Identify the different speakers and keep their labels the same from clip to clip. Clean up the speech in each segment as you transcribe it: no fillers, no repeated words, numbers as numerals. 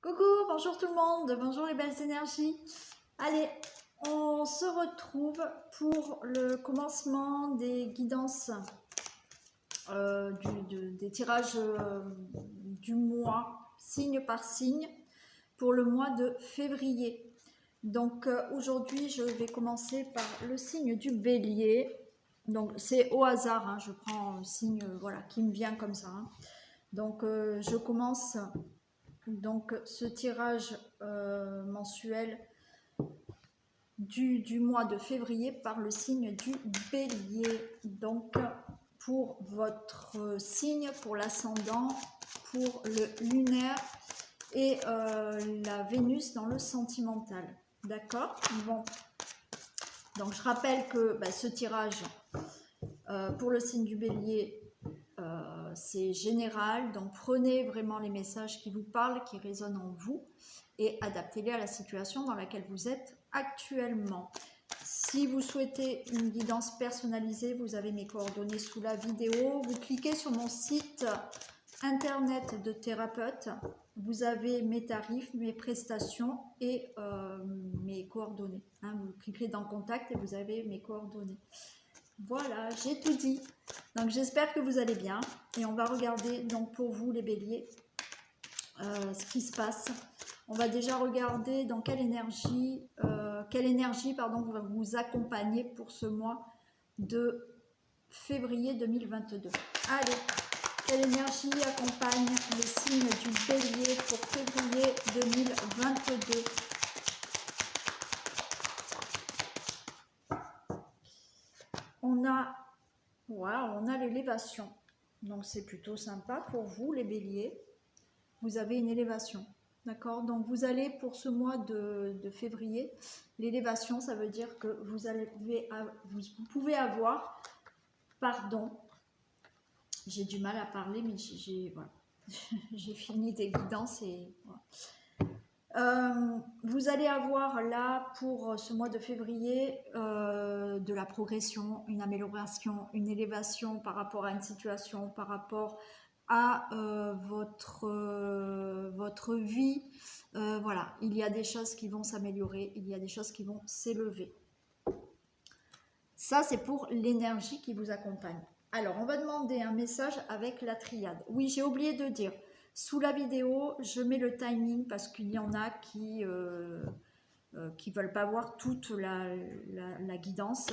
Speaker 1: Coucou, bonjour tout le monde, bonjour les belles énergies. Allez, on se retrouve pour le commencement des guidances, des tirages du mois, signe par signe, pour le mois de février. Donc aujourd'hui, je vais commencer par le signe du bélier. Donc c'est au hasard, hein, je prends un signe voilà, qui me vient comme ça. Hein. Donc je commence donc ce tirage mensuel du mois de février par le signe du bélier. Donc pour votre signe, pour l'ascendant, pour le lunaire et la Vénus dans le sentimental. D'accord? Bon. Donc je rappelle que ce tirage pour le signe du bélier, c'est général, donc prenez vraiment les messages qui vous parlent, qui résonnent en vous et adaptez-les à la situation dans laquelle vous êtes actuellement. Si vous souhaitez une guidance personnalisée, vous avez mes coordonnées sous la vidéo. Vous cliquez sur mon site internet de thérapeute, vous avez mes tarifs, mes prestations et mes coordonnées. Hein, vous cliquez dans contact et vous avez mes coordonnées. Voilà, j'ai tout dit. Donc j'espère que vous allez bien et on va regarder donc pour vous les béliers ce qui se passe. On va déjà regarder dans quelle énergie va vous accompagner pour ce mois de février 2022. Allez, quelle énergie accompagne le signe du bélier pour février 2022? On a l'élévation, donc c'est plutôt sympa pour vous les béliers, vous avez une élévation, d'accord? Donc vous allez pour ce mois de février, l'élévation ça veut dire que vous pouvez avoir, pardon, j'ai du mal à parler mais voilà. J'ai fini des guidances et voilà. Vous allez avoir là pour ce mois de février de la progression, une amélioration, une élévation par rapport à une situation, par rapport à votre vie. Voilà, il y a des choses qui vont s'améliorer, il y a des choses qui vont s'élever. Ça, c'est pour l'énergie qui vous accompagne. Alors, on va demander un message avec la triade. Oui, j'ai oublié de dire. Sous la vidéo, je mets le timing parce qu'il y en a qui veulent pas voir toute la guidance,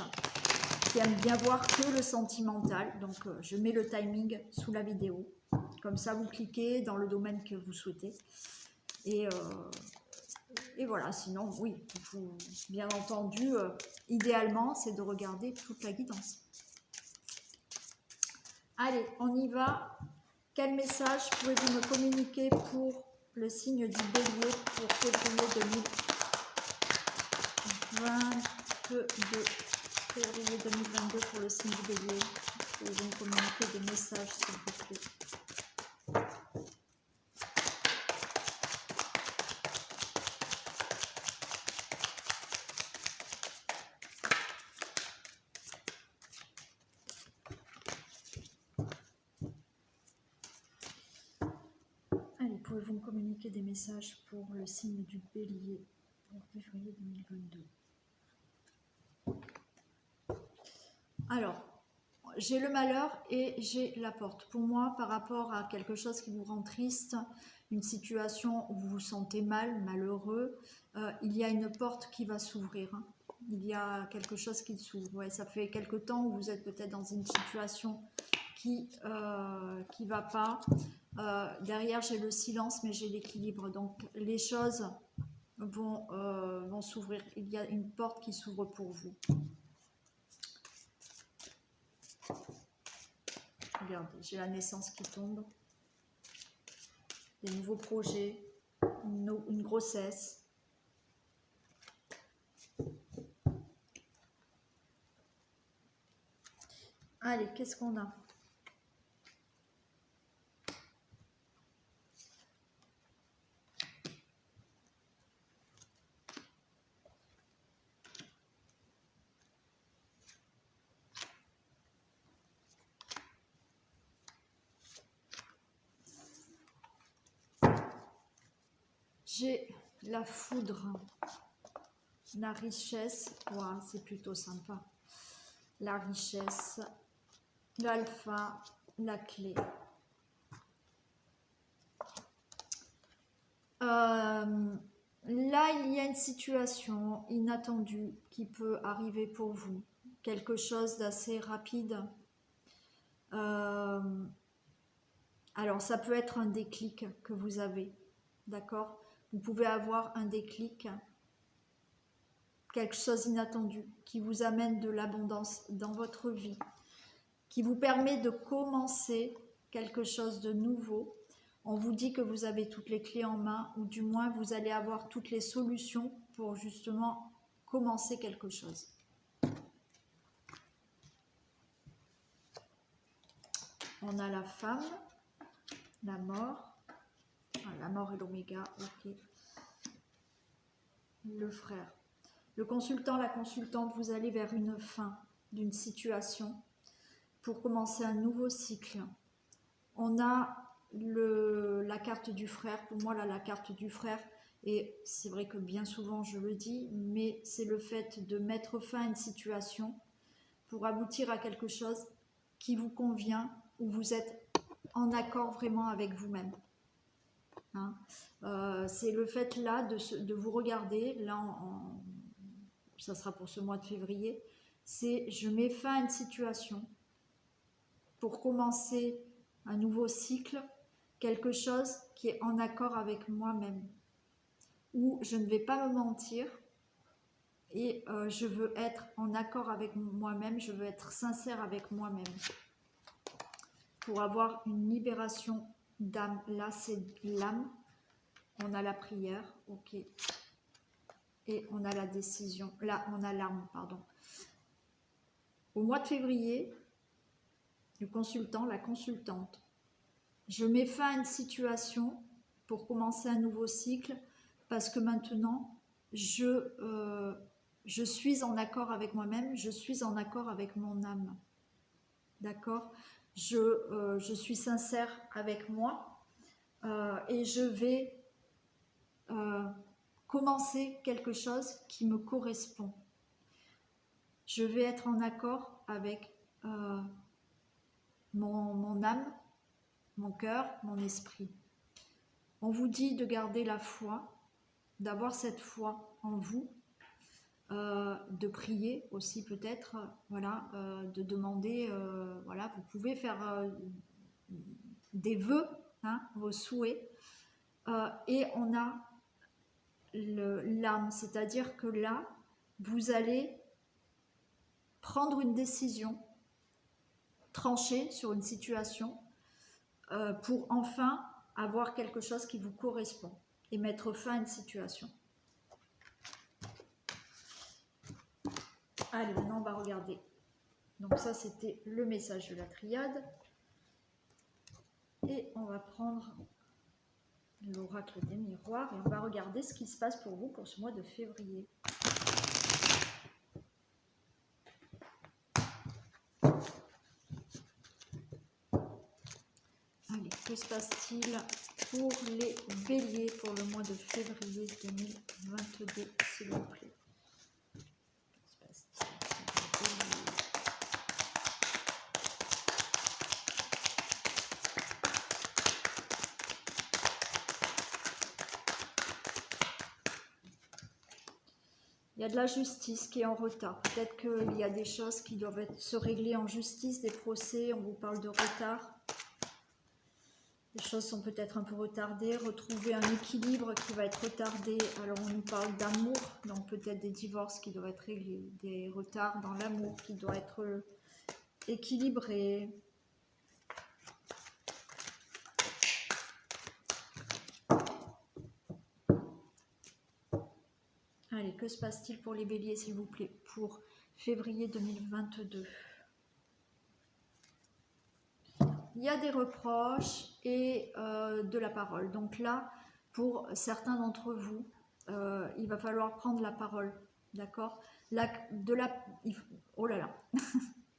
Speaker 1: qui aiment bien voir que le sentimental. Donc, je mets le timing sous la vidéo. Comme ça, vous cliquez dans le domaine que vous souhaitez. Et voilà, sinon, oui, bien entendu, idéalement, c'est de regarder toute la guidance. Allez, on y va. Quel message pouvez-vous me communiquer pour le signe du bélier pour février 2022? Février 2022 pour le signe du bélier. Pouvez-vous me communiquer des messages, s'il vous plaît? Allez, pouvez-vous me communiquer des messages pour le signe du bélier pour février 2022? Alors, j'ai le malheur et j'ai la porte. Pour moi, par rapport à quelque chose qui vous rend triste, une situation où vous vous sentez mal, malheureux, il y a une porte qui va s'ouvrir. Hein. Il y a quelque chose qui s'ouvre. Ouais, ça fait quelque temps où vous êtes peut-être dans une situation qui va pas. Derrière, j'ai le silence, mais j'ai l'équilibre. Donc, les choses vont s'ouvrir. Il y a une porte qui s'ouvre pour vous. Regardez, j'ai la naissance qui tombe, des nouveaux projets, une grossesse. Allez, qu'est-ce qu'on a? J'ai la foudre, la richesse, wow, c'est plutôt sympa. La richesse, l'alpha, la clé. Là, il y a une situation inattendue qui peut arriver pour vous. Quelque chose d'assez rapide. Alors, ça peut être un déclic que vous avez. D'accord? Vous pouvez avoir un déclic, quelque chose d'inattendu, qui vous amène de l'abondance dans votre vie, qui vous permet de commencer quelque chose de nouveau. On vous dit que vous avez toutes les clés en main, ou du moins vous allez avoir toutes les solutions pour justement commencer quelque chose. On a la femme, la mort, la mort et l'oméga, ok. Le frère. Le consultant, la consultante, vous allez vers une fin d'une situation pour commencer un nouveau cycle. On a la carte du frère. Pour moi, là, la carte du frère, et c'est vrai que bien souvent je le dis, mais c'est le fait de mettre fin à une situation pour aboutir à quelque chose qui vous convient, où vous êtes en accord vraiment avec vous-même. Hein, c'est le fait là de vous regarder, là ça sera pour ce mois de février, c'est je mets fin à une situation pour commencer un nouveau cycle, quelque chose qui est en accord avec moi-même, où je ne vais pas me mentir et je veux être en accord avec moi-même, je veux être sincère avec moi-même pour avoir une libération d'âme. Là c'est l'âme. On a la prière, ok. Et on a la décision. Là, on a l'arme, pardon. Au mois de février, le consultant, la consultante. Je mets fin à une situation pour commencer un nouveau cycle parce que maintenant, je suis en accord avec moi-même, je suis en accord avec mon âme. D'accord ? Je suis sincère avec moi et je vais commencer quelque chose qui me correspond. Je vais être en accord avec mon âme, mon cœur, mon esprit. On vous dit de garder la foi, d'avoir cette foi en vous, de prier aussi peut-être, voilà, de demander, voilà, vous pouvez faire des vœux, hein, vos souhaits, et on a l'âme, c'est-à-dire que là, vous allez prendre une décision, trancher sur une situation pour enfin avoir quelque chose qui vous correspond et mettre fin à une situation. Allez, maintenant on va regarder. Donc ça c'était le message de la triade. Et on va prendre l'oracle des miroirs et on va regarder ce qui se passe pour vous pour ce mois de février. Allez, que se passe-t-il pour les béliers pour le mois de février 2022, s'il vous plaît? Il y a de la justice qui est en retard. Peut-être qu'il y a des choses qui doivent se régler en justice, des procès, on vous parle de retard. Les choses sont peut-être un peu retardées. Retrouver un équilibre qui va être retardé. Alors on nous parle d'amour, donc peut-être des divorces qui doivent être réglés, des retards dans l'amour qui doivent être équilibrés. Allez, que se passe-t-il pour les béliers, s'il vous plaît, pour février 2022? Il y a des reproches et de la parole. Donc là, pour certains d'entre vous, il va falloir prendre la parole, d'accord? Oh là là,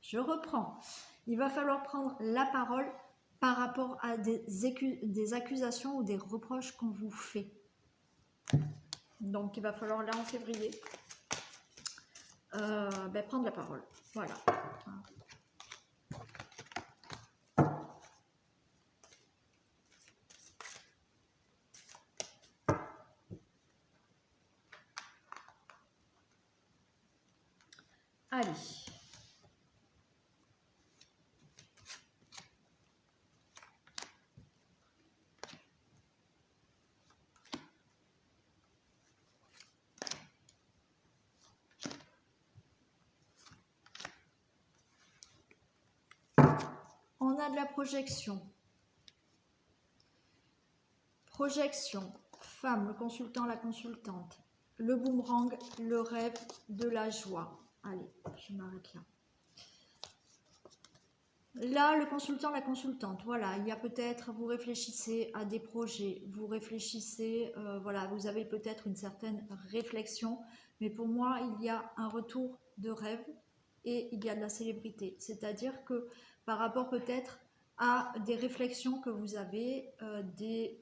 Speaker 1: je reprends. Il va falloir prendre la parole par rapport à des accusations ou des reproches qu'on vous fait. Donc, il va falloir, là, en février, prendre la parole. Voilà. Allez. On a de la projection. Projection, femme, le consultant, la consultante. Le boomerang, le rêve de la joie. Allez, je m'arrête là. Là, le consultant, la consultante, voilà, il y a peut-être, vous réfléchissez à des projets, vous réfléchissez, voilà, vous avez peut-être une certaine réflexion, mais pour moi, il y a un retour de rêve et il y a de la célébrité. C'est-à-dire que par rapport peut-être à des réflexions que vous avez, des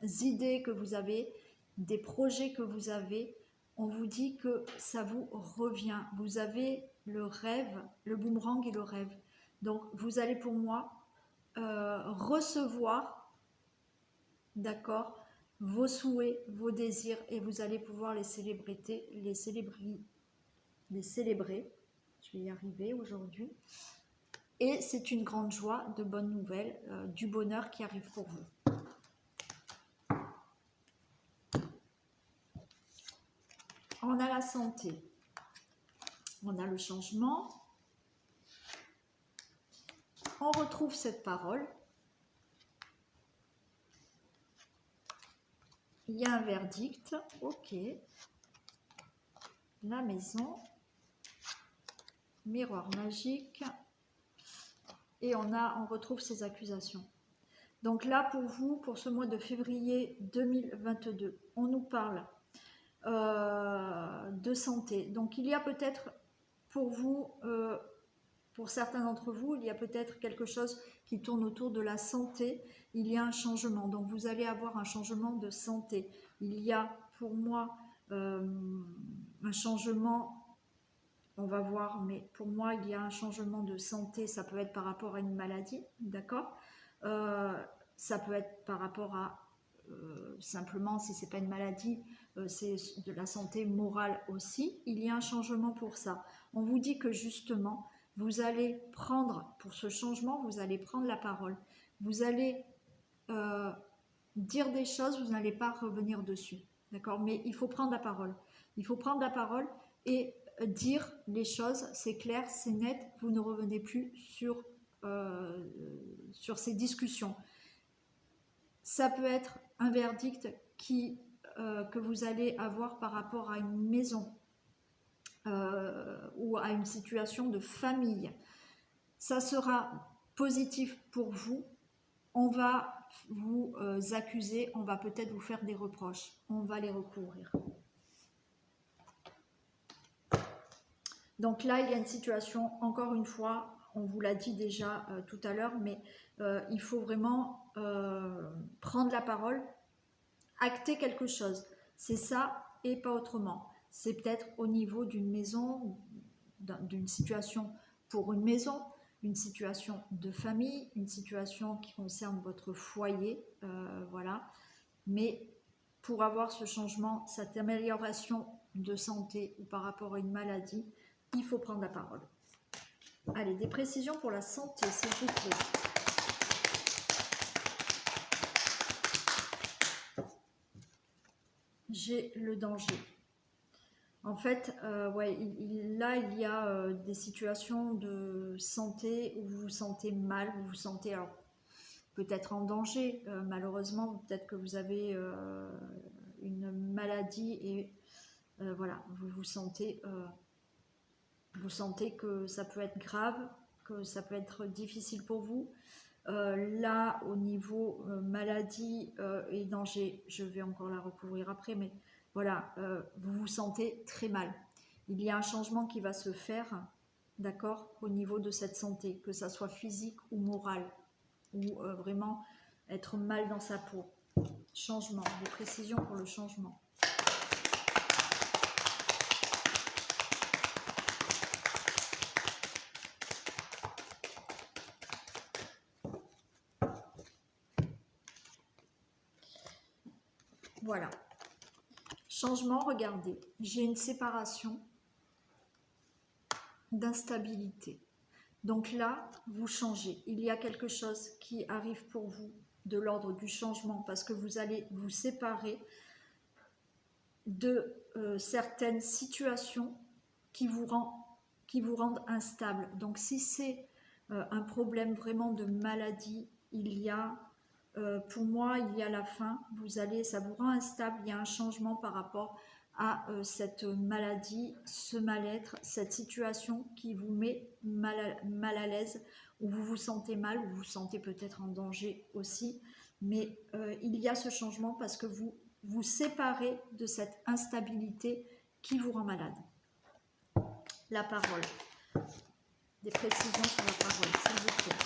Speaker 1: idées que vous avez, des projets que vous avez, on vous dit que ça vous revient. Vous avez le rêve, le boomerang et le rêve. Donc, vous allez pour moi recevoir, d'accord, vos souhaits, vos désirs et vous allez pouvoir les célébrer. Je vais y arriver aujourd'hui. Et c'est une grande joie, de bonnes nouvelles, du bonheur qui arrive pour vous. On a la santé, on a le changement. On retrouve cette parole. Il y a un verdict. Ok. La maison. Miroir magique. Et on retrouve ces accusations. Donc là, pour vous, pour ce mois de février 2022, on nous parle de santé. Donc il y a peut-être pour vous... pour certains d'entre vous, il y a peut-être quelque chose qui tourne autour de la santé. Il y a un changement. Donc, vous allez avoir un changement de santé. Il y a, pour moi, un changement, on va voir, mais pour moi, il y a un changement de santé. Ça peut être par rapport à une maladie, d'accord, ça peut être par rapport à, simplement, si ce n'est pas une maladie, c'est de la santé morale aussi. Il y a un changement pour ça. On vous dit que, justement, vous allez prendre, pour ce changement, vous allez prendre la parole. Vous allez dire des choses, vous n'allez pas revenir dessus. D'accord? Mais il faut prendre la parole. Il faut prendre la parole et dire les choses. C'est clair, c'est net. Vous ne revenez plus sur ces discussions. Ça peut être un verdict que vous allez avoir par rapport à une maison. Ou à une situation de famille. Ça sera positif pour vous. On va vous accuser, on va peut-être vous faire des reproches. On va les recouvrir. Donc là, il y a une situation, encore une fois, on vous l'a dit déjà tout à l'heure, mais il faut vraiment prendre la parole, acter quelque chose. C'est ça et pas autrement. C'est peut-être au niveau d'une maison, d'une situation pour une maison, une situation de famille, une situation qui concerne votre foyer, voilà. Mais pour avoir ce changement, cette amélioration de santé ou par rapport à une maladie, il faut prendre la parole. Allez, des précisions pour la santé, s'il vous plaît. J'ai le danger. En fait, ouais, là, il y a des situations de santé où vous vous sentez mal, vous vous sentez peut-être en danger. Malheureusement, peut-être que vous avez une maladie et voilà, vous sentez que ça peut être grave, que ça peut être difficile pour vous. Là, au niveau maladie et danger, je vais encore la recouvrir après, mais voilà, vous vous sentez très mal. Il y a un changement qui va se faire, d'accord, au niveau de cette santé, que ça soit physique ou morale, ou vraiment être mal dans sa peau. Changement, des précisions pour le changement. Voilà. Changement, regardez. J'ai une séparation d'instabilité. Donc là, vous changez. Il y a quelque chose qui arrive pour vous de l'ordre du changement parce que vous allez vous séparer de certaines situations qui vous rendent instable. Donc si c'est un problème vraiment de maladie, il y a, pour moi, il y a la fin. Ça vous rend instable, il y a un changement par rapport à cette maladie, ce mal-être, cette situation qui vous met mal à l'aise, où vous vous sentez mal, où vous vous sentez peut-être en danger aussi. Mais il y a ce changement parce que vous vous séparez de cette instabilité qui vous rend malade. La parole. Des précisions sur la parole, s'il vous plaît.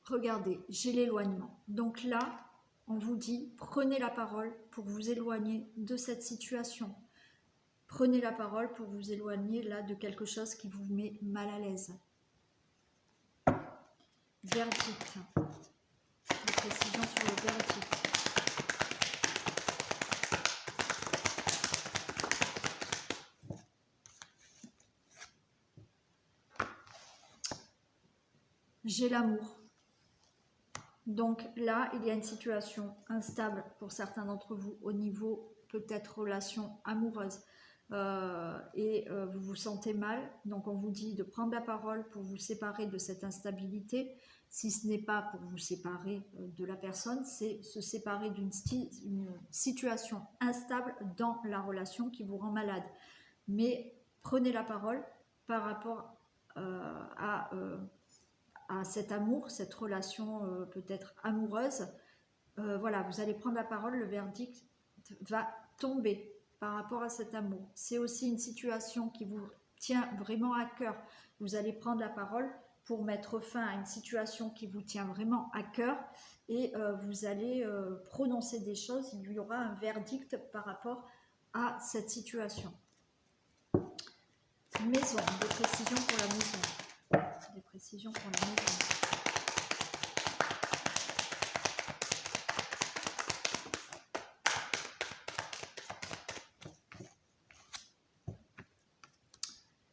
Speaker 1: Regardez, j'ai l'éloignement. Donc là, on vous dit, prenez la parole pour vous éloigner de cette situation. Prenez la parole pour vous éloigner là de quelque chose qui vous met mal à l'aise. Verdict. Des précisions sur le verdict. J'ai l'amour. Donc là, il y a une situation instable pour certains d'entre vous au niveau peut-être relation amoureuse vous vous sentez mal. Donc on vous dit de prendre la parole pour vous séparer de cette instabilité. Si ce n'est pas pour vous séparer de la personne, c'est se séparer d'une situation instable dans la relation qui vous rend malade. Mais prenez la parole par rapport à cet amour, cette relation peut-être amoureuse. Voilà, vous allez prendre la parole, le verdict va tomber par rapport à cet amour. C'est aussi une situation qui vous tient vraiment à cœur. Vous allez prendre la parole pour mettre fin à une situation qui vous tient vraiment à cœur et vous allez prononcer des choses. Il y aura un verdict par rapport à cette situation. Maison, des précisions pour la maison. Des précisions pour la maison.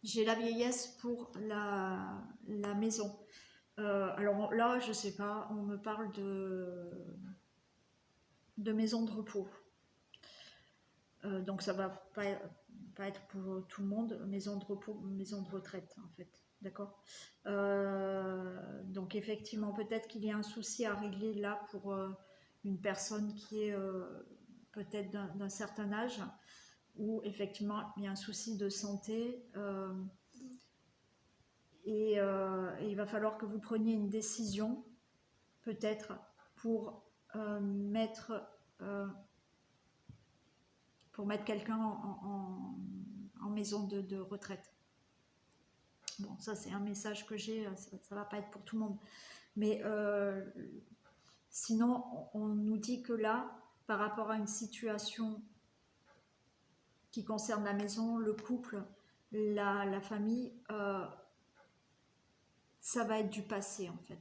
Speaker 1: J'ai la vieillesse pour la maison. Alors là, je sais pas, on me parle de maison de repos. Donc ça va pas être pour tout le monde, maison de repos, maison de retraite en fait. D'accord. Donc effectivement, peut-être qu'il y a un souci à régler là pour une personne qui est peut-être d'un certain âge, où effectivement il y a un souci de santé et il va falloir que vous preniez une décision peut-être pour mettre quelqu'un en maison de retraite. Bon, ça c'est un message que j'ai, ça va pas être pour tout le monde. Mais sinon, on nous dit que là, par rapport à une situation qui concerne la maison, le couple, la famille, ça va être du passé en fait.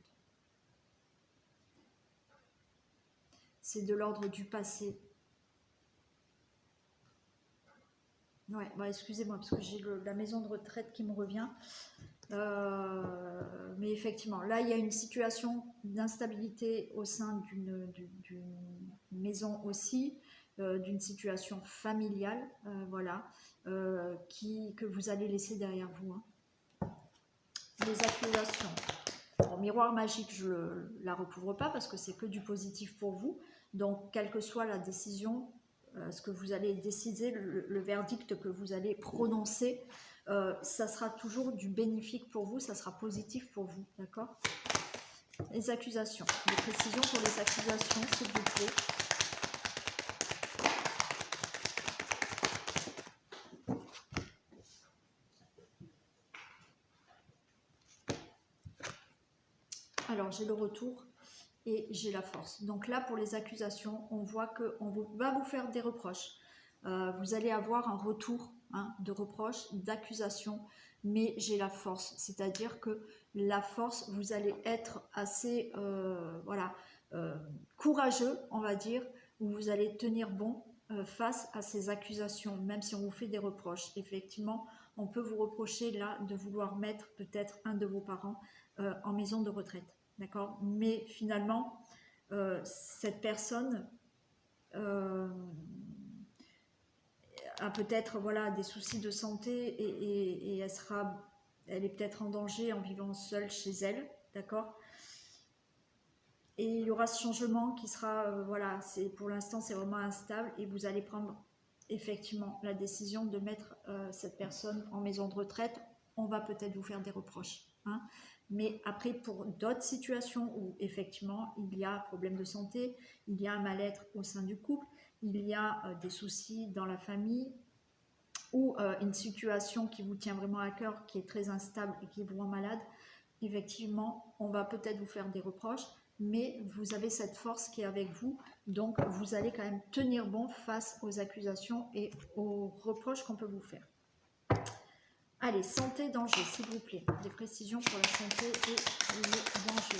Speaker 1: C'est de l'ordre du passé. Ouais, bah excusez-moi parce que j'ai la maison de retraite qui me revient. Mais effectivement, là il y a une situation d'instabilité au sein d'une maison aussi, d'une situation familiale, voilà, que vous allez laisser derrière vous. Hein. Les accusations. Bon, miroir magique, je ne la recouvre pas parce que c'est que du positif pour vous. Donc, quelle que soit la décision, ce que vous allez décider, le verdict que vous allez prononcer, ça sera toujours du bénéfique pour vous, ça sera positif pour vous, d'accord? Les accusations, des précisions pour les accusations, s'il vous plaît. Alors, j'ai le retour et j'ai la force. Donc là, pour les accusations, on voit qu'on va vous faire des reproches. Vous allez avoir un retour hein, de reproches, d'accusations, mais j'ai la force. C'est-à-dire que la force, vous allez être assez voilà, courageux, on va dire, où vous allez tenir bon face à ces accusations, même si on vous fait des reproches. Effectivement, on peut vous reprocher là de vouloir mettre peut-être un de vos parents en maison de retraite, d'accord? Mais finalement, cette personne a peut-être voilà, des soucis de santé et elle est peut-être en danger en vivant seule chez elle, d'accord? Et il y aura ce changement qui sera, voilà, pour l'instant c'est vraiment instable et vous allez prendre effectivement la décision de mettre cette personne en maison de retraite. On va peut-être vous faire des reproches, hein. Mais après pour d'autres situations où effectivement il y a un problème de santé, il y a un mal-être au sein du couple, il y a des soucis dans la famille ou une situation qui vous tient vraiment à cœur, qui est très instable et qui vous rend malade, effectivement on va peut-être vous faire des reproches, mais vous avez cette force qui est avec vous, donc vous allez quand même tenir bon face aux accusations et aux reproches qu'on peut vous faire. Allez, santé, danger, s'il vous plaît. Des précisions pour la santé et le danger.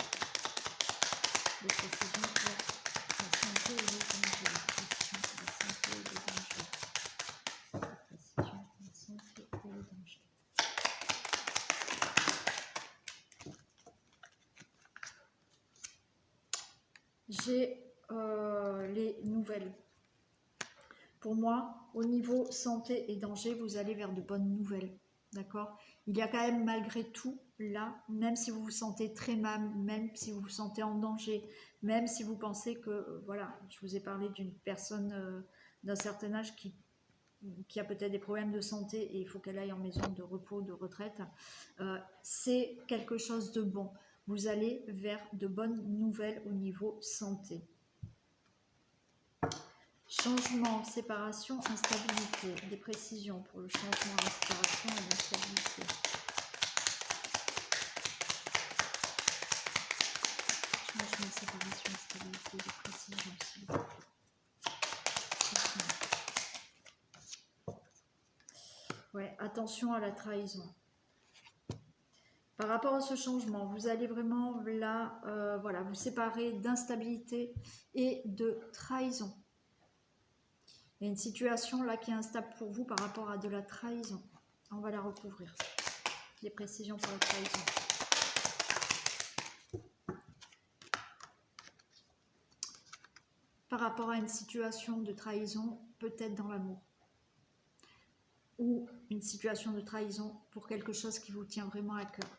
Speaker 1: Des précisions pour la santé et le danger. Des précisions pour la santé et le danger. Des précisions pour la santé et le danger. J'ai les nouvelles. Pour moi, au niveau santé et danger, vous allez vers de bonnes nouvelles. D'accord? Il y a quand même malgré tout, là, même si vous vous sentez très mal, même si vous vous sentez en danger, même si vous pensez que, voilà, je vous ai parlé d'une personne d'un certain âge qui a peut-être des problèmes de santé et il faut qu'elle aille en maison de repos, de retraite, c'est quelque chose de bon. Vous allez vers de bonnes nouvelles au niveau santé. Changement, séparation, instabilité. Des précisions pour le changement, la séparation et l'instabilité. Changement, séparation, instabilité. Des précisions, s'il vous plaît. Ouais, attention à la trahison. Par rapport à ce changement, vous allez vraiment là, voilà, vous séparer d'instabilité et de trahison. Il y a une situation là qui est instable pour vous par rapport à de la trahison. On va la recouvrir. Des précisions pour la trahison. Par rapport à une situation de trahison, peut-être dans l'amour. Ou une situation de trahison pour quelque chose qui vous tient vraiment à cœur.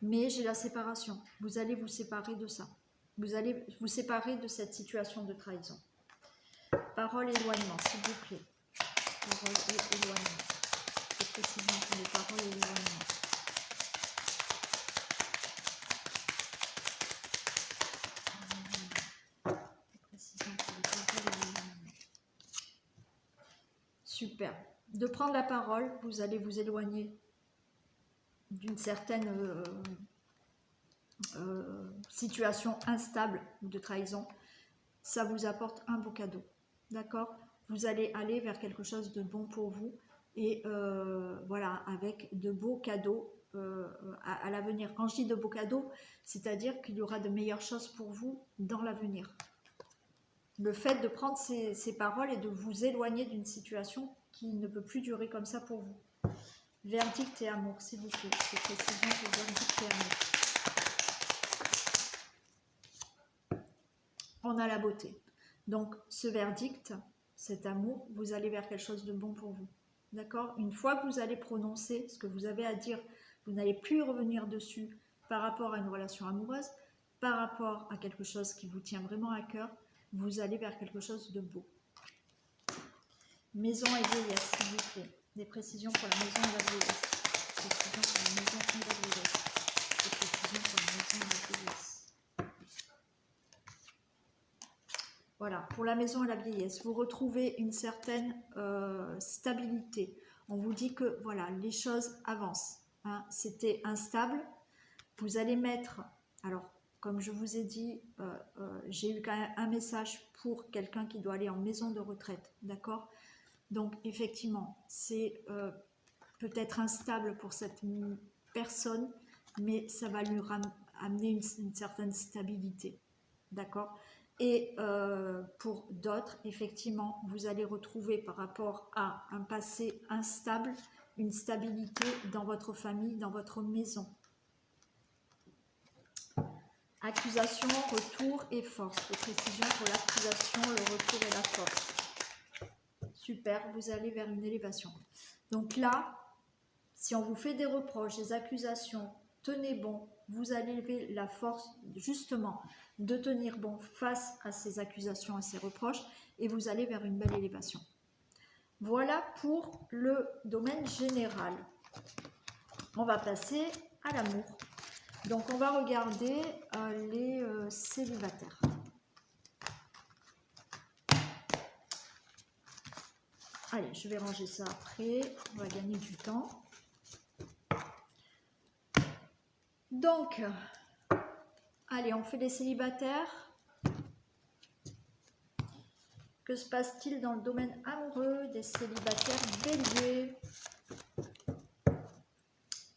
Speaker 1: Mais j'ai la séparation. Vous allez vous séparer de ça. Vous allez vous séparer de cette situation de trahison. Parole éloignement, s'il vous plaît. Parole et éloignement. Des précisions pour les paroles et l'éloignement. Des précisions pour les paroles et l'éloignement. Super. De prendre la parole, vous allez vous éloigner d'une certaine situation instable de trahison. Ça vous apporte un beau cadeau. D'accord? Vous allez aller vers quelque chose de bon pour vous et voilà, avec de beaux cadeaux à l'avenir. Quand je dis de beaux cadeaux, c'est-à-dire qu'il y aura de meilleures choses pour vous dans l'avenir. Le fait de prendre ces paroles et de vous éloigner d'une situation qui ne peut plus durer comme ça pour vous. Verdict et amour, s'il vous plaît. Des précisions pour verdict et amour. On a la beauté. Donc, ce verdict, cet amour, vous allez vers quelque chose de bon pour vous. D'accord? Une fois que vous allez prononcer ce que vous avez à dire, vous n'allez plus revenir dessus par rapport à une relation amoureuse, par rapport à quelque chose qui vous tient vraiment à cœur, vous allez vers quelque chose de beau. Maison et vieillesse, s'il vous plaît. Des précisions pour la maison et la vieillesse. Des précisions pour la maison et la vieillesse. Des précisions pour la maison et la vieillesse. Voilà, pour la maison et la vieillesse, vous retrouvez une certaine stabilité. On vous dit que voilà, les choses avancent. Hein. C'était instable. Vous allez mettre, alors comme je vous ai dit, j'ai eu quand même un message pour quelqu'un qui doit aller en maison de retraite, d'accord? Donc effectivement, c'est peut-être instable pour cette personne, mais ça va lui amener une certaine stabilité. D'accord? Et pour d'autres, effectivement, vous allez retrouver par rapport à un passé instable, une stabilité dans votre famille, dans votre maison. Accusation, retour et force. Les précisions pour l'accusation, le retour et la force. Super, vous allez vers une élévation. Donc là, si on vous fait des reproches, des accusations, tenez bon, vous allez lever la force justement de tenir bon face à ces accusations et ces reproches et vous allez vers une belle élévation. Voilà pour le domaine général. On va passer à l'amour. Donc on va regarder les célibataires. Allez, je vais ranger ça après, on va gagner du temps. Donc, allez, on fait les célibataires. Que se passe-t-il dans le domaine amoureux des célibataires béliers?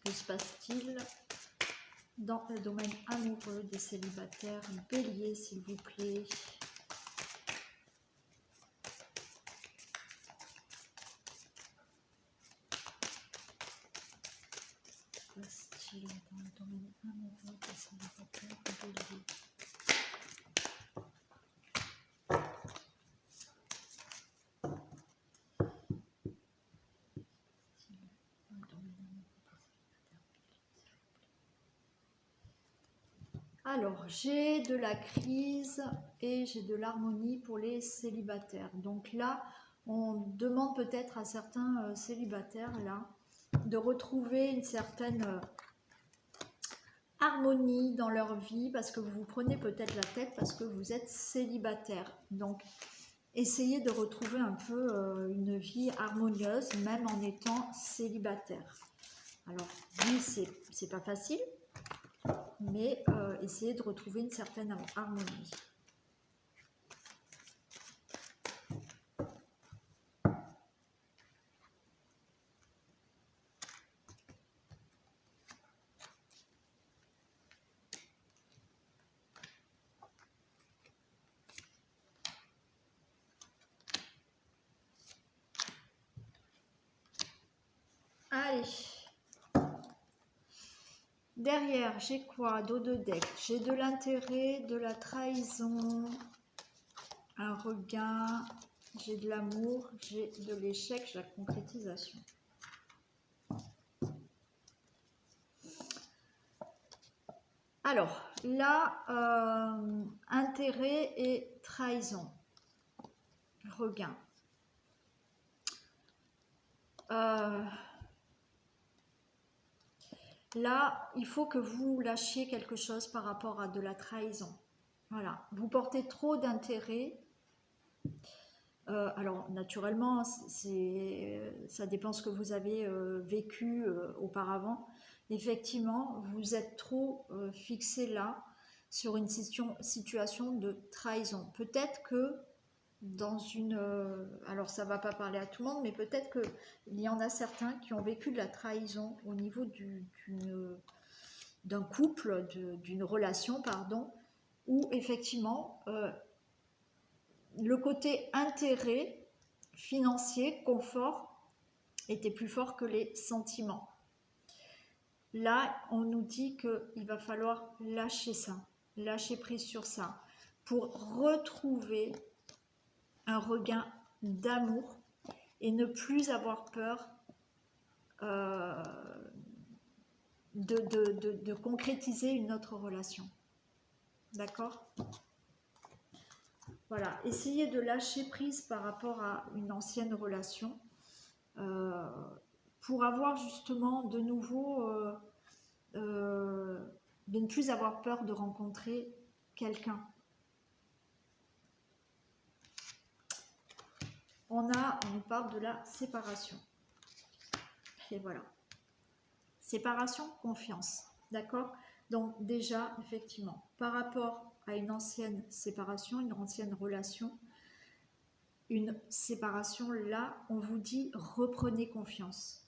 Speaker 1: Que se passe-t-il dans le domaine amoureux des célibataires béliers, s'il vous plaît? Que se passe-t-il dans le domaine amoureux des célibataires béliers? Alors, j'ai de la crise et j'ai de l'harmonie pour les célibataires. Donc là, on demande peut-être à certains célibataires là de retrouver une certaine harmonie dans leur vie parce que vous vous prenez peut-être la tête parce que vous êtes célibataire. Donc, essayez de retrouver un peu une vie harmonieuse même en étant célibataire. Alors, oui, c'est pas facile, mais essayez de retrouver une certaine harmonie. Allez. Derrière, j'ai quoi? Dos de deck. J'ai de l'intérêt, de la trahison, un regain, j'ai de l'amour, j'ai de l'échec, j'ai la concrétisation. Alors, là, intérêt et trahison. Regain. Là, il faut que vous lâchiez quelque chose par rapport à de la trahison. Voilà, vous portez trop d'intérêt. Alors, naturellement, ça dépend ce que vous avez vécu auparavant. Effectivement, vous êtes trop fixé là sur une situation de trahison. Peut-être que dans une... alors, ça ne va pas parler à tout le monde, mais peut-être qu'il y en a certains qui ont vécu de la trahison au niveau d'un couple, d'une relation, pardon, où effectivement... le côté intérêt financier, confort, était plus fort que les sentiments. Là, on nous dit qu'il va falloir lâcher ça, lâcher prise sur ça, pour retrouver un regain d'amour et ne plus avoir peur de concrétiser une autre relation. D'accord ? Voilà, essayez de lâcher prise par rapport à une ancienne relation pour avoir justement de nouveau, de ne plus avoir peur de rencontrer quelqu'un. On nous parle de la séparation. Et voilà. Séparation, confiance. D'accord ? Donc déjà, effectivement, par rapport à une ancienne séparation, une ancienne relation, une séparation, là, on vous dit reprenez confiance.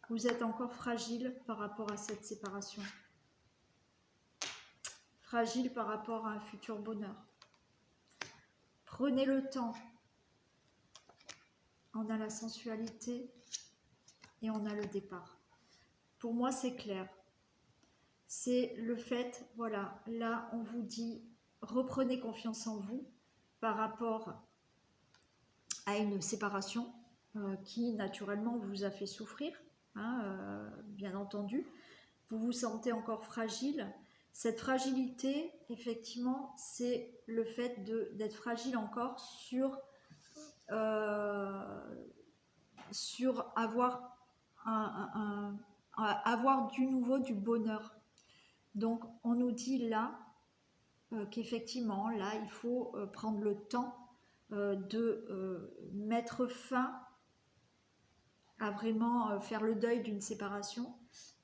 Speaker 1: Vous êtes encore fragile par rapport à cette séparation. Fragile par rapport à un futur bonheur. Prenez le temps. On a la sensualité et on a le départ. Pour moi, c'est clair. C'est le fait, voilà, là, on vous dit reprenez confiance en vous par rapport à une séparation qui, naturellement, vous a fait souffrir, hein, bien entendu. Vous vous sentez encore fragile. Cette fragilité, effectivement, c'est le fait d'être fragile encore sur avoir, avoir du nouveau, du bonheur. Donc, on nous dit là qu'effectivement, là, il faut prendre le temps de mettre fin à vraiment faire le deuil d'une séparation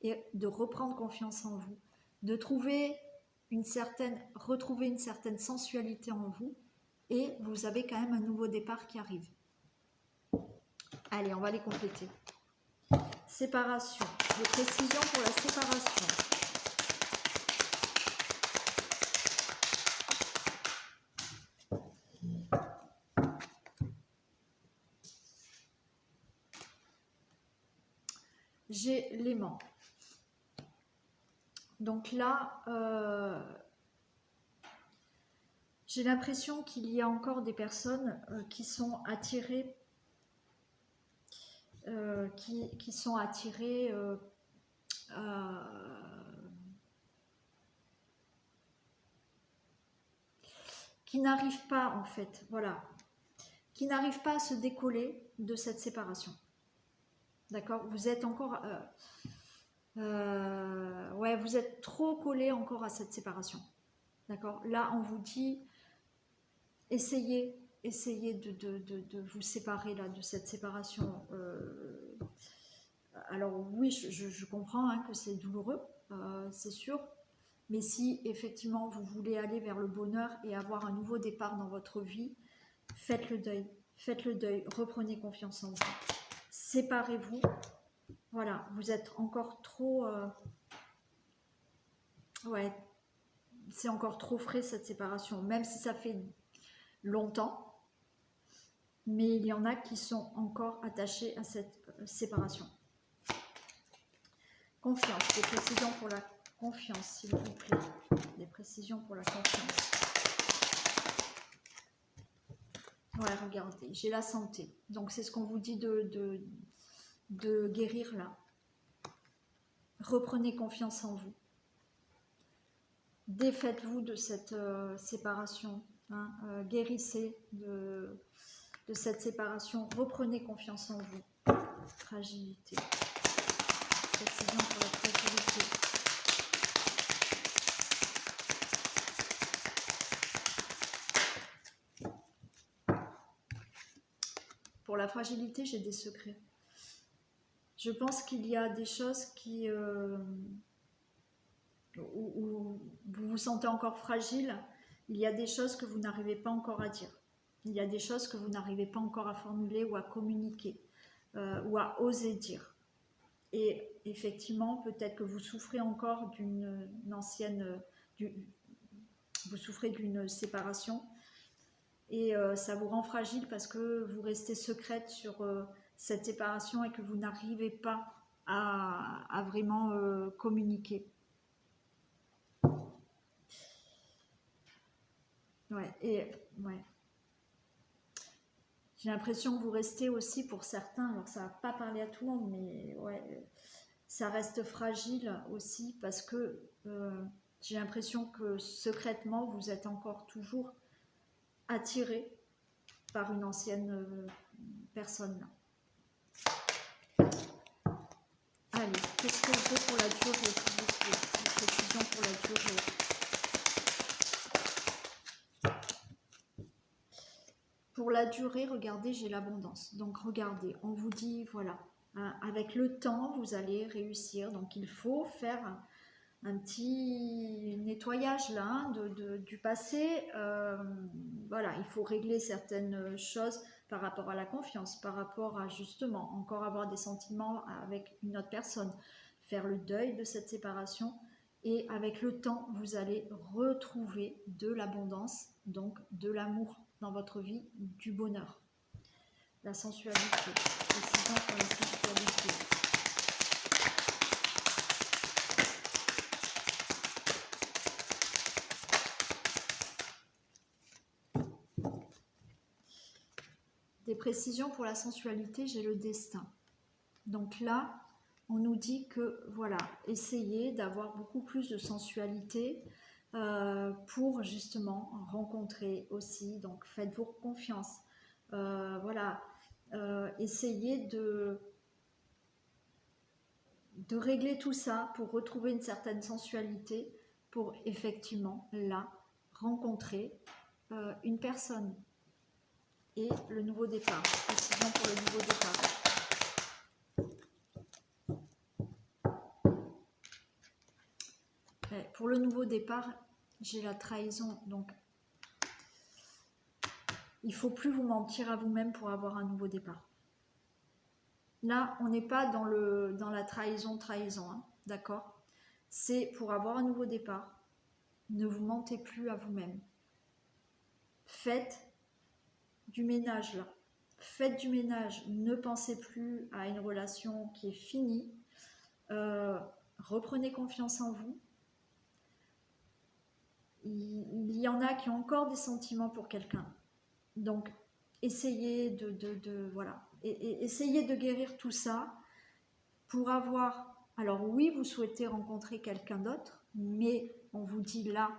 Speaker 1: et de reprendre confiance en vous, de retrouver une certaine sensualité en vous, et vous avez quand même un nouveau départ qui arrive. Allez, on va les compléter. Séparation, des précisions pour la séparation. J'ai l'aimant. Donc là, j'ai l'impression qu'il y a encore des personnes qui sont attirées, qui sont attirées qui n'arrivent pas, en fait, voilà, qui n'arrivent pas à se décoller de cette séparation. D'accord? Vous êtes encore... ouais, vous êtes trop collé encore à cette séparation. D'accord? Là, on vous dit, essayez de vous séparer là, de cette séparation. Alors oui, je comprends hein, que c'est douloureux, c'est sûr. Mais si effectivement vous voulez aller vers le bonheur et avoir un nouveau départ dans votre vie, faites le deuil. Faites le deuil, reprenez confiance en vous. Séparez-vous. Voilà, vous êtes encore trop... ouais, c'est encore trop frais cette séparation, même si ça fait longtemps. Mais il y en a qui sont encore attachés à cette séparation. Confiance, des précisions pour la confiance, s'il vous plaît. Des précisions pour la confiance. Ouais, regardez, j'ai la santé. Donc c'est ce qu'on vous dit de guérir là. Reprenez confiance en vous. Défaites-vous de cette séparation. Hein, guérissez de cette séparation. Reprenez confiance en vous. Fragilité. Précision pour la fragilité. Pour la fragilité, j'ai des secrets. Je pense qu'il y a des choses qui... où vous vous sentez encore fragile, il y a des choses que vous n'arrivez pas encore à dire. Il y a des choses que vous n'arrivez pas encore à formuler ou à communiquer ou à oser dire. Et effectivement, peut-être que vous souffrez encore d'une ancienne... vous souffrez d'une séparation et ça vous rend fragile parce que vous restez secrète sur cette séparation et que vous n'arrivez pas à vraiment communiquer. Ouais, et ouais. J'ai l'impression que vous restez aussi pour certains, alors ça va pas parler à tout le monde, mais ouais, ça reste fragile aussi parce que j'ai l'impression que secrètement vous êtes encore toujours attiré par une ancienne personne. Allez, qu'est-ce que j'ai pour la durée, s'il vous plaît? Une précision pour la durée. Pour la durée, regardez, j'ai l'abondance. Donc regardez, on vous dit, voilà, hein, avec le temps, vous allez réussir. Donc il faut faire un petit nettoyage là, hein, du passé. Voilà, il faut régler certaines choses par rapport à la confiance, par rapport à justement encore avoir des sentiments avec une autre personne, faire le deuil de cette séparation. Et avec le temps, vous allez retrouver de l'abondance, donc de l'amour dans votre vie, du bonheur. La sensualité, précision pour la sensualité. Des précisions pour la sensualité, j'ai le destin. Donc là, on nous dit que, voilà, essayez d'avoir beaucoup plus de sensualité pour justement rencontrer aussi. Donc, faites-vous confiance. Voilà, essayez de régler tout ça pour retrouver une certaine sensualité, pour effectivement, là, rencontrer une personne. Et le nouveau départ, précision pour le nouveau départ. Pour le nouveau départ, j'ai la trahison, donc il ne faut plus vous mentir à vous-même pour avoir un nouveau départ. Là, on n'est pas dans la trahison, hein, d'accord? C'est pour avoir un nouveau départ, ne vous mentez plus à vous-même. Faites du ménage là. Faites du ménage, ne pensez plus à une relation qui est finie. Reprenez confiance en vous. Il y en a qui ont encore des sentiments pour quelqu'un. Donc, essayez voilà, essayez de guérir tout ça pour avoir... Alors oui, vous souhaitez rencontrer quelqu'un d'autre, mais on vous dit là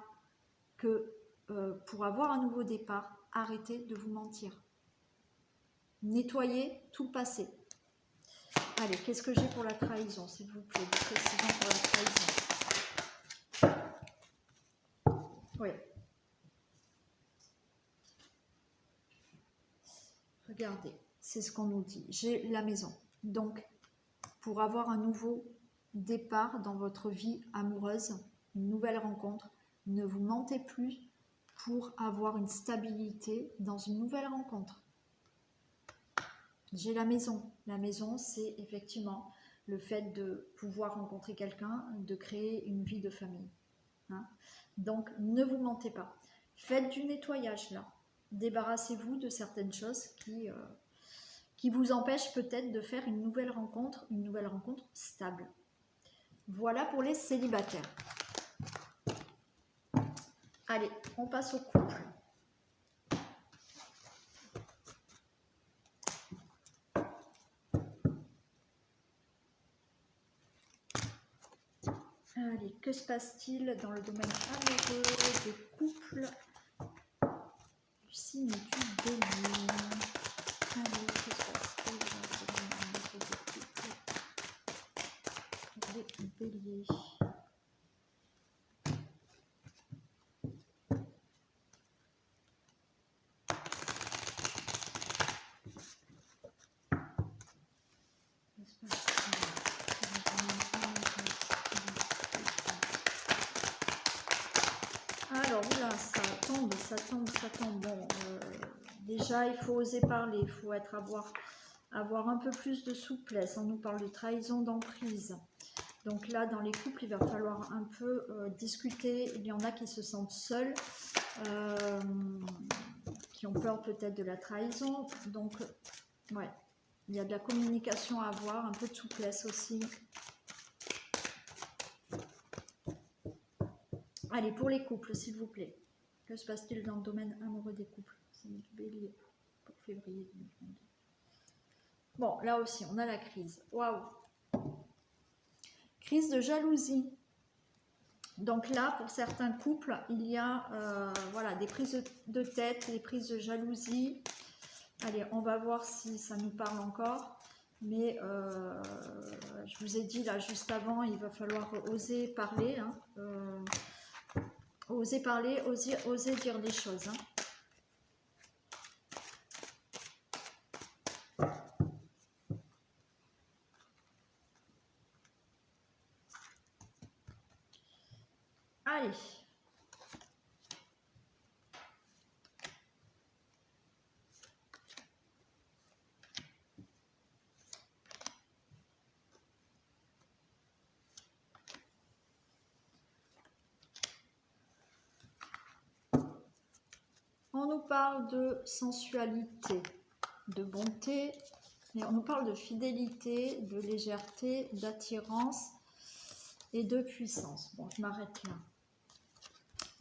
Speaker 1: que pour avoir un nouveau départ, arrêtez de vous mentir. Nettoyez tout le passé. Allez, qu'est-ce que j'ai pour la trahison, s'il vous plaît, des précisions pour la trahison. Oui. Regardez, c'est ce qu'on nous dit. J'ai la maison. Donc, pour avoir un nouveau départ dans votre vie amoureuse, une nouvelle rencontre, ne vous mentez plus pour avoir une stabilité dans une nouvelle rencontre. J'ai la maison. La maison, c'est effectivement le fait de pouvoir rencontrer quelqu'un, de créer une vie de famille. Hein? Donc, ne vous mentez pas. Faites du nettoyage là. Débarrassez-vous de certaines choses qui vous empêchent peut-être de faire une nouvelle rencontre stable. Voilà pour les célibataires. Allez, on passe au couple. Allez, que se passe-t-il dans le domaine amoureux des couples du signe du Bélier? Allez, que se passe-t-il dans le domaine amoureux des couples des Béliers? Alors là, ça tombe. Bon, déjà, il faut oser parler, il faut avoir un peu plus de souplesse. On nous parle de trahison, d'emprise. Donc là, dans les couples, il va falloir un peu discuter. Il y en a qui se sentent seuls, qui ont peur peut-être de la trahison. Donc, ouais, il y a de la communication à avoir, un peu de souplesse aussi. Allez, pour les couples, s'il vous plaît. Que se passe-t-il dans le domaine amoureux des couples? C'est du Bélier pour février 2022. Bon, là aussi, on a la crise. Waouh! Crise de jalousie. Donc là, pour certains couples, il y a voilà, des prises de tête, des prises de jalousie. Allez, on va voir si ça nous parle encore. Mais je vous ai dit là juste avant, il va falloir oser parler. Hein, oser parler, oser dire des choses. Hein. Allez. On nous parle de sensualité, de bonté, mais on nous parle de fidélité, de légèreté, d'attirance et de puissance. Bon, je m'arrête là.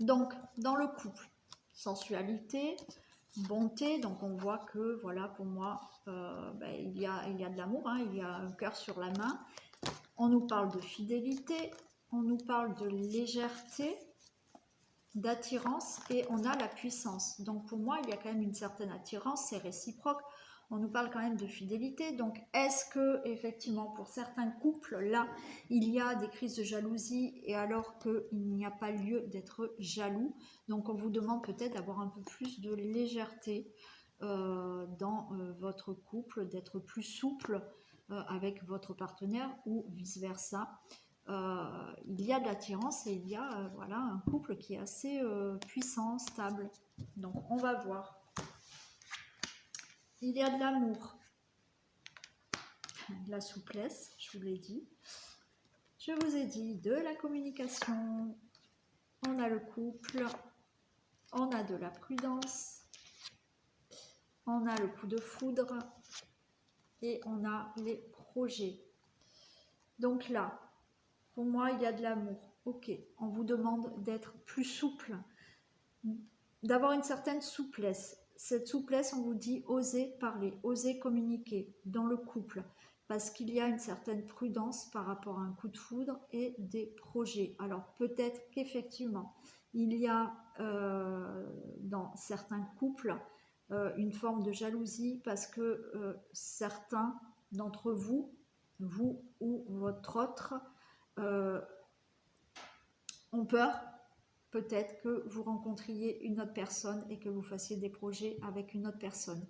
Speaker 1: Donc, dans le couple, sensualité, bonté, donc on voit que, voilà, pour moi, il y a de l'amour, hein, il y a un cœur sur la main. On nous parle de fidélité, on nous parle de légèreté, d'attirance et on a la puissance. Donc pour moi, il y a quand même une certaine attirance, c'est réciproque. On nous parle quand même de fidélité. Donc est-ce que effectivement pour certains couples, là, il y a des crises de jalousie et alors qu'il n'y a pas lieu d'être jaloux. Donc on vous demande peut-être d'avoir un peu plus de légèreté dans votre couple, d'être plus souple avec votre partenaire ou vice-versa. Il y a de l'attirance et il y a voilà, un couple qui est assez puissant, stable. Donc on va voir. Il y a de l'amour, de la souplesse, je vous l'ai dit. Je vous ai dit de la communication. On a le couple, on a de la prudence, on a le coup de foudre et on a les projets. Donc là, pour moi, il y a de l'amour. Ok, on vous demande d'être plus souple, d'avoir une certaine souplesse. Cette souplesse, on vous dit oser parler, oser communiquer dans le couple, parce qu'il y a une certaine prudence par rapport à un coup de foudre et des projets. Alors peut-être qu'effectivement, il y a dans certains couples une forme de jalousie parce que certains d'entre vous, vous ou votre autre, ont peur peut-être que vous rencontriez une autre personne et que vous fassiez des projets avec une autre personne.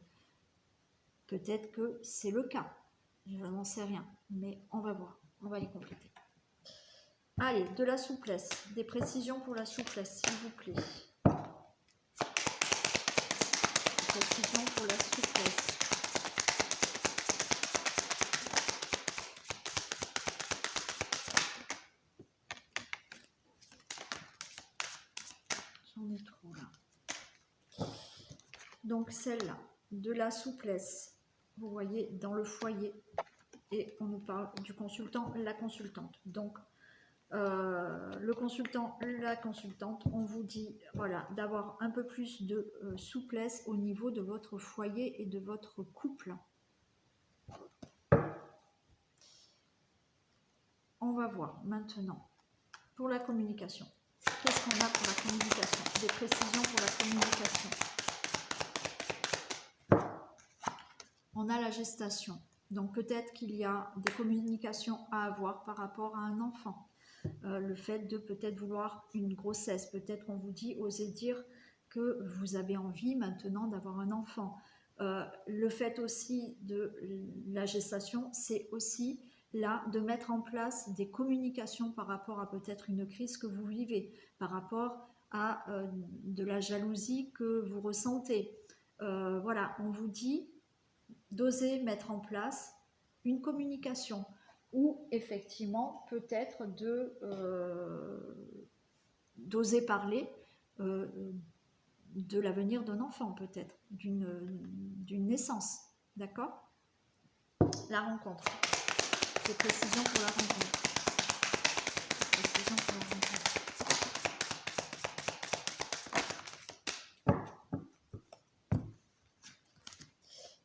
Speaker 1: Peut-être que c'est le cas, je n'en sais rien, mais on va voir, on va les compléter. Allez, de la souplesse, des précisions pour la souplesse, s'il vous plaît. Précisions pour la souplesse. J'en ai trop là. Donc celle-là, de la souplesse, vous voyez, dans le foyer. Et on nous parle du consultant, la consultante. Donc, le consultant, la consultante, on vous dit voilà, d'avoir un peu plus de souplesse au niveau de votre foyer et de votre couple. On va voir maintenant pour la communication. Qu'est-ce qu'on a pour la communication? Des précisions pour la communication. On a la gestation. Donc peut-être qu'il y a des communications à avoir par rapport à un enfant. Le fait de peut-être vouloir une grossesse. Peut-être qu'on vous dit, osez dire que vous avez envie maintenant d'avoir un enfant. Le fait aussi de la gestation, c'est aussi là de mettre en place des communications par rapport à peut-être une crise que vous vivez, par rapport à de la jalousie que vous ressentez. Voilà, on vous dit d'oser mettre en place une communication ou effectivement peut-être d'oser parler de l'avenir d'un enfant, peut-être d'une naissance, d'accord? La rencontre, des précisions pour la rencontre. Précisions pour la rencontre.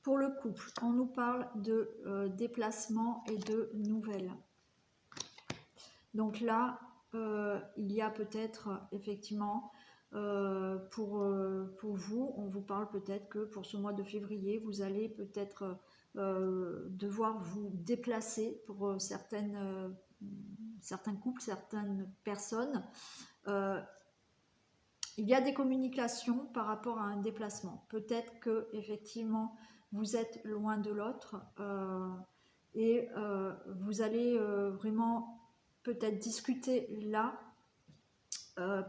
Speaker 1: Pour le couple, on nous parle de déplacement et de nouvelles. Donc là, il y a peut-être effectivement, pour vous, on vous parle peut-être que pour ce mois de février, vous allez peut-être devoir vous déplacer pour certains couples, certaines personnes. Il y a des communications par rapport à un déplacement. Peut-être que effectivement vous êtes loin de l'autre et vous allez vraiment peut-être discuter là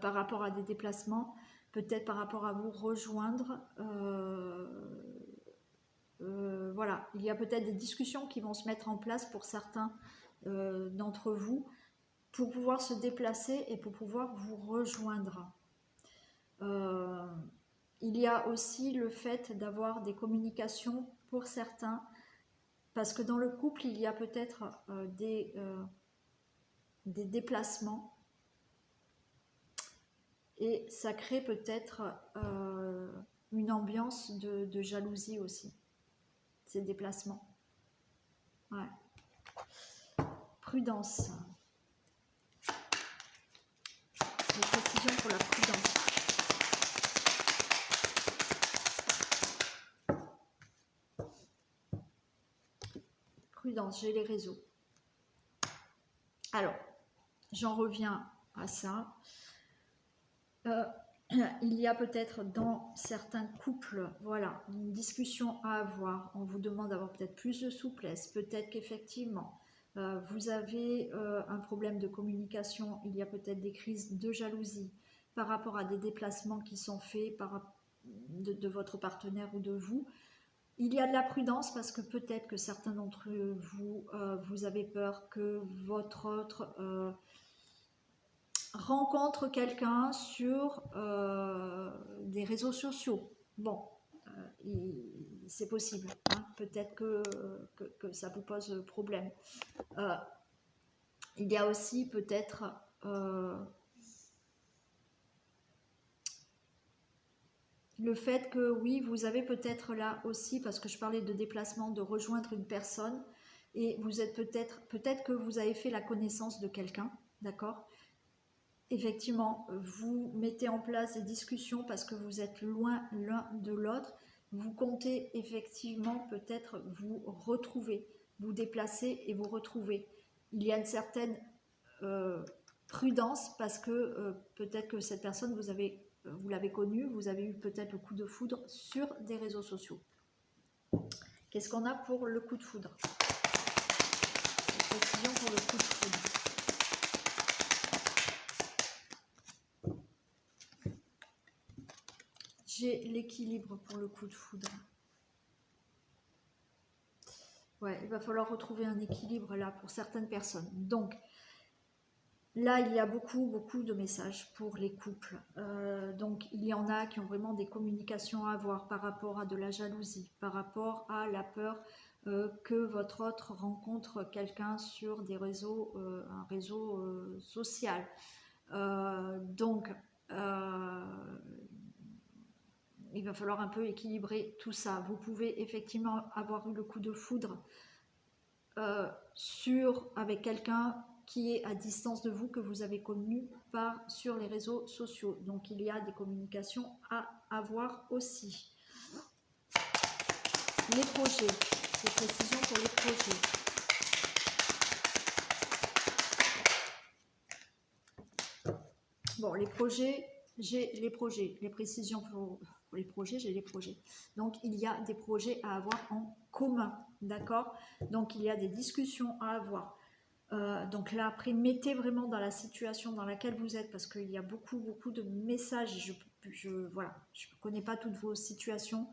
Speaker 1: par rapport à des déplacements, peut-être par rapport à vous rejoindre. Voilà, il y a peut-être des discussions qui vont se mettre en place pour certains d'entre vous pour pouvoir se déplacer et pour pouvoir vous rejoindre. Il y a aussi le fait d'avoir des communications pour certains, parce que dans le couple, il y a peut-être des déplacements et ça crée peut-être une ambiance de jalousie aussi, ces déplacements. Ouais. Prudence. Des précisions pour la prudence. Prudence, j'ai les réseaux. Alors, j'en reviens à ça. Il y a peut-être dans certains couples, voilà, une discussion à avoir. On vous demande d'avoir peut-être plus de souplesse. Peut-être qu'effectivement, vous avez un problème de communication. Il y a peut-être des crises de jalousie par rapport à des déplacements qui sont faits de votre partenaire ou de vous. Il y a de la prudence parce que peut-être que certains d'entre vous, vous avez peur que votre autre rencontre quelqu'un sur des réseaux sociaux. Bon, c'est possible. Hein, peut-être que ça vous pose problème. Il y a aussi peut-être le fait que oui, vous avez peut-être là aussi, parce que je parlais de déplacement, de rejoindre une personne, et vous êtes peut-être que vous avez fait la connaissance de quelqu'un, d'accord? Effectivement, vous mettez en place des discussions parce que vous êtes loin l'un de l'autre. Vous comptez effectivement peut-être vous retrouver, vous déplacer et vous retrouver. Il y a une certaine prudence parce que peut-être que cette personne, vous l'avez connue, vous avez eu peut-être le coup de foudre sur des réseaux sociaux. Qu'est-ce qu'on a pour le coup de foudre? Précision pour le coup de foudre. J'ai l'équilibre pour le coup de foudre. Ouais, il va falloir retrouver un équilibre là pour certaines personnes. Donc, là, il y a beaucoup de messages pour les couples. Donc, il y en a qui ont vraiment des communications à avoir par rapport à de la jalousie, par rapport à la peur que votre autre rencontre quelqu'un sur des réseaux, un réseau social. Donc, il va falloir un peu équilibrer tout ça. Vous pouvez effectivement avoir eu le coup de foudre avec quelqu'un qui est à distance de vous, que vous avez connu sur les réseaux sociaux. Donc il y a des communications à avoir aussi. Les projets, des précisions pour les projets. Bon, les projets, j'ai les projets. Les précisions pour les projets, j'ai les projets. Donc il y a des projets à avoir en commun, d'accord? Donc il y a des discussions à avoir. Donc là, après, mettez vraiment dans la situation dans laquelle vous êtes, parce qu'il y a beaucoup de messages. Je ne connais pas toutes vos situations.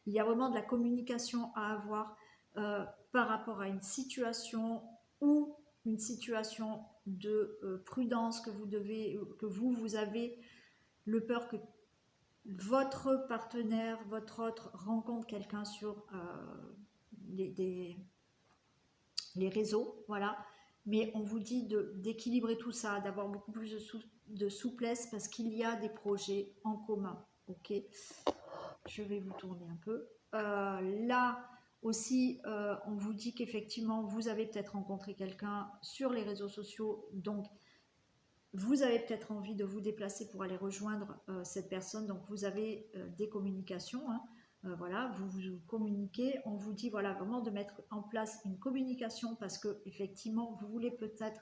Speaker 1: Il y a vraiment de la communication à avoir par rapport à une situation ou une situation de prudence que vous avez le peur que votre partenaire, votre autre rencontre quelqu'un sur les réseaux, voilà. Mais on vous dit d'équilibrer tout ça, d'avoir beaucoup plus de souplesse parce qu'il y a des projets en commun. Ok, je vais vous tourner un peu. Là aussi, on vous dit qu'effectivement, vous avez peut-être rencontré quelqu'un sur les réseaux sociaux. Donc, vous avez peut-être envie de vous déplacer pour aller rejoindre cette personne. Donc, vous avez des communications. Hein. Voilà, vous communiquez, on vous dit voilà vraiment de mettre en place une communication parce que effectivement vous voulez peut-être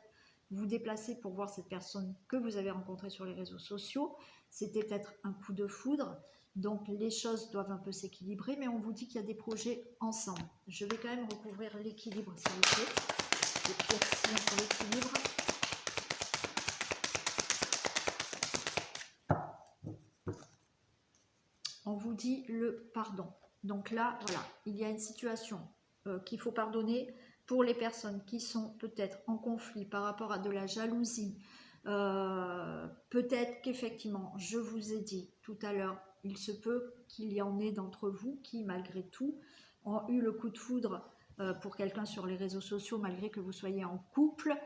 Speaker 1: vous déplacer pour voir cette personne que vous avez rencontrée sur les réseaux sociaux. C'était peut-être un coup de foudre, donc les choses doivent un peu s'équilibrer, mais on vous dit qu'il y a des projets ensemble. Je vais quand même recouvrir l'équilibre s'il vous plaît, les précisions pour l'équilibre. vous dit le pardon. Donc là, voilà, il y a une situation qu'il faut pardonner pour les personnes qui sont peut-être en conflit par rapport à de la jalousie. Peut-être qu'effectivement, je vous ai dit tout à l'heure, il se peut qu'il y en ait d'entre vous qui, malgré tout, ont eu le coup de foudre pour quelqu'un sur les réseaux sociaux, malgré que vous soyez en couple.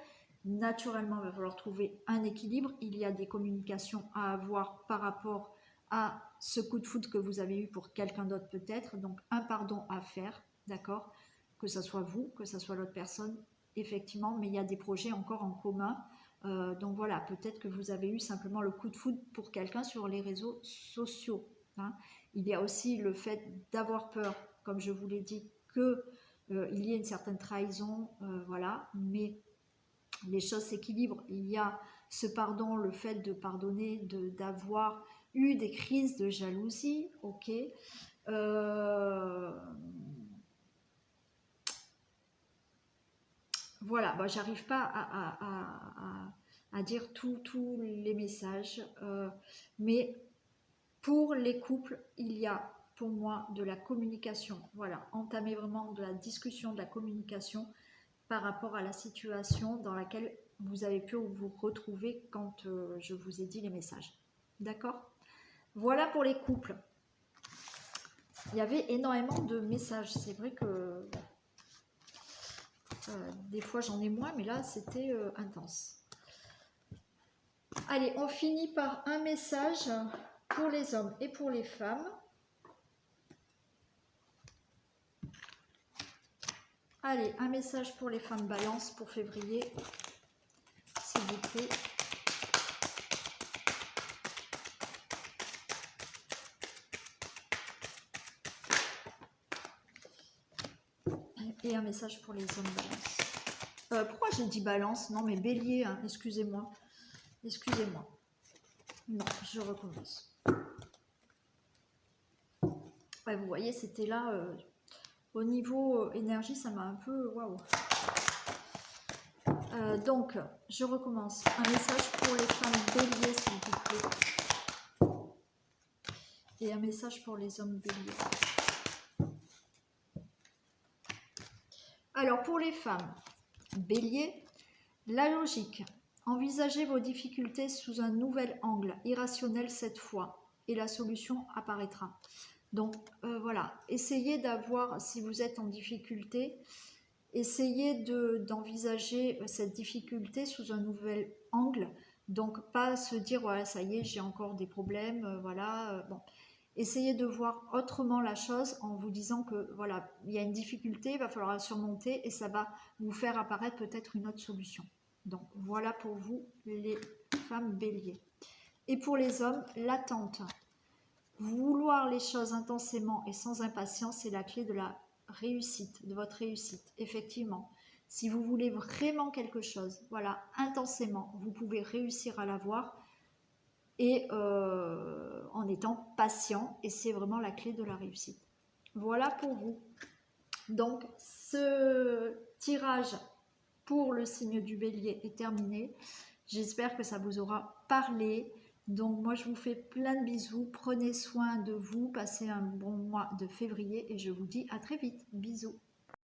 Speaker 1: Naturellement, il va falloir trouver un équilibre. Il y a des communications à avoir par rapport à ce coup de foudre que vous avez eu pour quelqu'un d'autre peut-être. Donc, un pardon à faire, d'accord? Que ce soit vous, que ce soit l'autre personne, effectivement, mais il y a des projets encore en commun. Donc voilà, peut-être que vous avez eu simplement le coup de foudre pour quelqu'un sur les réseaux sociaux. Hein. Il y a aussi le fait d'avoir peur, comme je vous l'ai dit, qu'il y ait une certaine trahison, voilà, mais les choses s'équilibrent. Il y a ce pardon, le fait de pardonner, d'avoir eu des crises de jalousie, ok. Voilà, bah, j'arrive pas à dire tous les messages, mais pour les couples, il y a pour moi de la communication. Voilà, entamer vraiment de la discussion, de la communication par rapport à la situation dans laquelle vous avez pu vous retrouver quand je vous ai dit les messages. D'accord? Voilà pour les couples. Il y avait énormément de messages. C'est vrai que des fois j'en ai moins, mais là c'était intense. Allez, on finit par un message pour les hommes et pour les femmes. Allez, un message pour les femmes Balance pour février, s'il vous plaît. Et un message pour les hommes Balance. Pourquoi j'ai dit Balance? Non, mais Bélier, hein, excusez-moi. Excusez-moi. Non, je recommence. Ouais, vous voyez, c'était là, au niveau énergie, ça m'a un peu... Waouh. Donc, je recommence. Un message pour les femmes Bélier, s'il vous plaît. Et un message pour les hommes Bélier. Alors, pour les femmes Bélier, la logique. Envisagez vos difficultés sous un nouvel angle, irrationnel cette fois, et la solution apparaîtra. Donc, voilà, essayez d'avoir, si vous êtes en difficulté, essayez d'envisager cette difficulté sous un nouvel angle. Donc, pas se dire, ouais, ça y est, j'ai encore des problèmes, voilà, bon. Essayez de voir autrement la chose en vous disant que, voilà, il y a une difficulté, il va falloir la surmonter et ça va vous faire apparaître peut-être une autre solution. Donc, voilà pour vous, les femmes Bélier. Et pour les hommes, l'attente. Vouloir les choses intensément et sans impatience, c'est la clé de la réussite, de votre réussite. Effectivement, si vous voulez vraiment quelque chose, voilà, intensément, vous pouvez réussir à l'avoir et en étant patient, et c'est vraiment la clé de la réussite. Voilà pour vous. Donc, ce tirage pour le signe du Bélier est terminé. J'espère que ça vous aura parlé. Donc moi je vous fais plein de bisous, prenez soin de vous, passez un bon mois de février et je vous dis à très vite. Bisous.